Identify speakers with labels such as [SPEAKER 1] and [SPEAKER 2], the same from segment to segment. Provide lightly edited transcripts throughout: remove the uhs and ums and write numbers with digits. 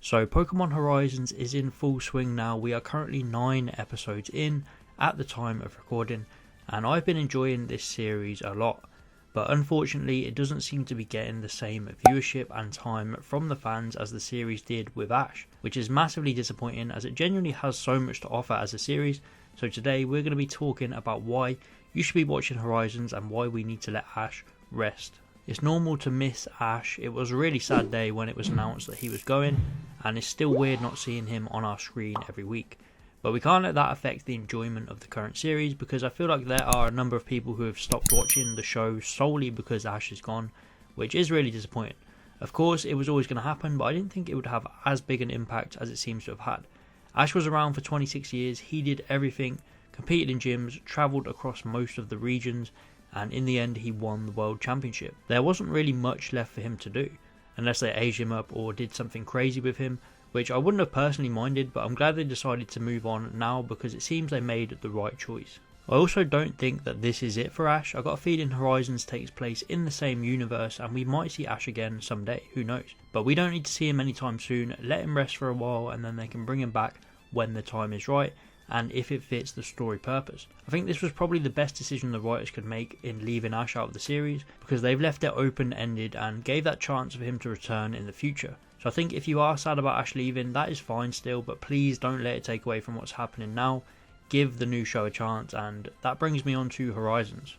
[SPEAKER 1] So Pokemon Horizons is in full swing now. We are currently 9 episodes in at the time of recording, and I've been enjoying this series a lot. But unfortunately it doesn't seem to be getting the same viewership and time from the fans as the series did with Ash, which is massively disappointing as it genuinely has so much to offer as a series. So today we're going to be talking about why you should be watching Horizons and why we need to let Ash rest. It's normal to miss Ash. It was a really sad day when it was announced that he was going, and it's still weird not seeing him on our screen every week. But we can't let that affect the enjoyment of the current series, because I feel like there are a number of people who have stopped watching the show solely because Ash is gone, which is really disappointing. Of course it was always going to happen, but I didn't think it would have as big an impact as it seems to have had. Ash was around for 26 years, he did everything, competed in gyms, travelled across most of the regions, and in the end he won the World Championship. There wasn't really much left for him to do, unless they aged him up or did something crazy with him, which I wouldn't have personally minded, but I'm glad they decided to move on now because it seems they made the right choice. I also don't think that this is it for Ash. I got a feeling Horizons takes place in the same universe and we might see Ash again someday, who knows. But we don't need to see him anytime soon. Let him rest for a while and then they can bring him back when the time is right and if it fits the story purpose. I think this was probably the best decision the writers could make in leaving Ash out of the series, because they've left it open-ended and gave that chance for him to return in the future. So I think if you are sad about Ash leaving, that is fine still, but please don't let it take away from what's happening now. Give the new show a chance, and that brings me on to Horizons.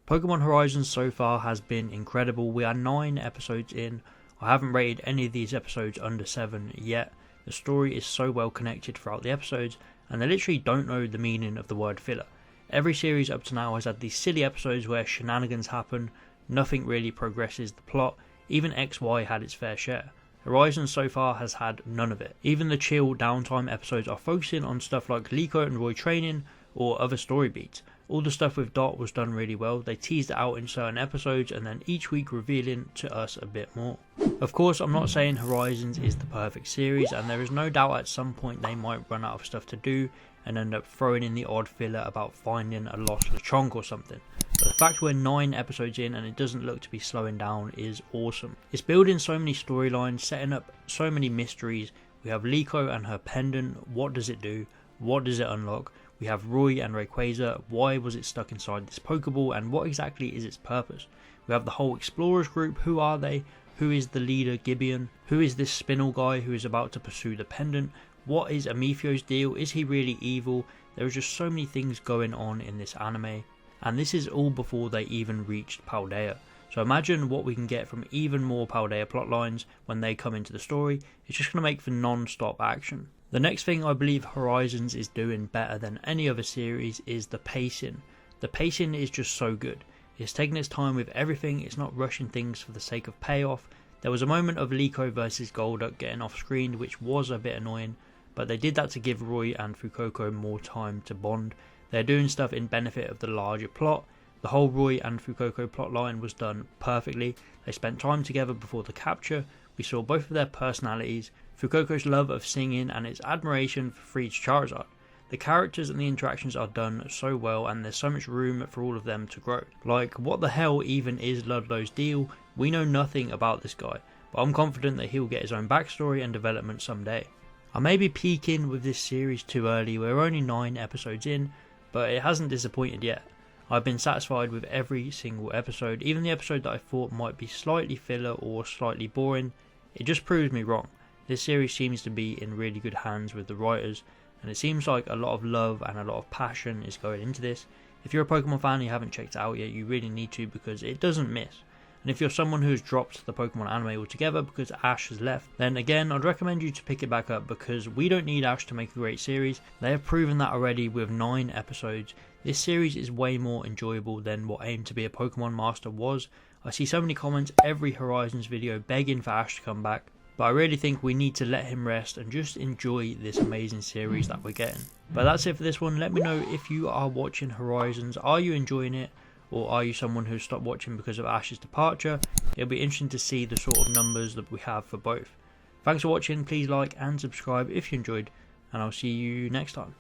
[SPEAKER 1] Pokemon Horizons so far has been incredible. We are 9 episodes in. I haven't rated any of these episodes under 7 yet. The story is so well connected throughout the episodes, and they literally don't know the meaning of the word filler. Every series up to now has had these silly episodes where shenanigans happen, nothing really progresses the plot, even XY had its fair share. Horizons so far has had none of it. Even the chill downtime episodes are focusing on stuff like Liko and Roy training or other story beats. All the stuff with Dot was done really well. They teased it out in certain episodes and then each week revealing to us a bit more. Of course, I'm not saying Horizons is the perfect series, and there is no doubt at some point they might run out of stuff to do and end up throwing in the odd filler about finding a lost Lechonk or something. But the fact we're 9 episodes in and it doesn't look to be slowing down is awesome. It's building so many storylines, setting up so many mysteries. We have Liko and her pendant. What does it do? What does it unlock? We have Roy and Rayquaza. Why was it stuck inside this Pokeball and what exactly is its purpose? We have the whole Explorers group. Who are they? Who is the leader Gibeon? Who is this Spinel guy who is about to pursue the pendant? What is Amifio's deal? Is he really evil? There are just so many things going on in this anime, and this is all before they even reached Paldea. So imagine what we can get from even more Paldea plotlines when they come into the story. It's just going to make for non-stop action. The next thing I believe Horizons is doing better than any other series is the pacing. The pacing is just so good. It's taking its time with everything, it's not rushing things for the sake of payoff. There was a moment of Liko versus Golduck getting off screen which was a bit annoying, but they did that to give Roy and Fuecoco more time to bond. They're doing stuff in benefit of the larger plot. The whole Roy and Fuecoco plotline was done perfectly. They spent time together before the capture. We saw both of their personalities, Fuecoco's love of singing and its admiration for Freed's Charizard. The characters and the interactions are done so well and there's so much room for all of them to grow. Like, what the hell even is Ludlow's deal? We know nothing about this guy, but I'm confident that he'll get his own backstory and development someday. I may be peaking with this series too early, we're only 9 episodes in, but it hasn't disappointed yet. I've been satisfied with every single episode, even the episode that I thought might be slightly filler or slightly boring. It just proves me wrong. This series seems to be in really good hands with the writers, and it seems like a lot of love and a lot of passion is going into this. If you're a Pokemon fan and you haven't checked it out yet, you really need to because it doesn't miss. And if you're someone who's dropped the Pokemon anime altogether because Ash has left, then again I'd recommend you to pick it back up because we don't need Ash to make a great series. They have proven that already with 9 episodes. This series is way more enjoyable than what aimed to be a Pokemon Master was. I see so many comments every Horizons video begging for Ash to come back, but I really think we need to let him rest and just enjoy this amazing series that we're getting. But that's it for this one. Let me know if you are watching Horizons. Are you enjoying it? Or are you someone who stopped watching because of Ash's departure? It'll be interesting to see the sort of numbers that we have for both. Thanks for watching, please like and subscribe if you enjoyed, and I'll see you next time.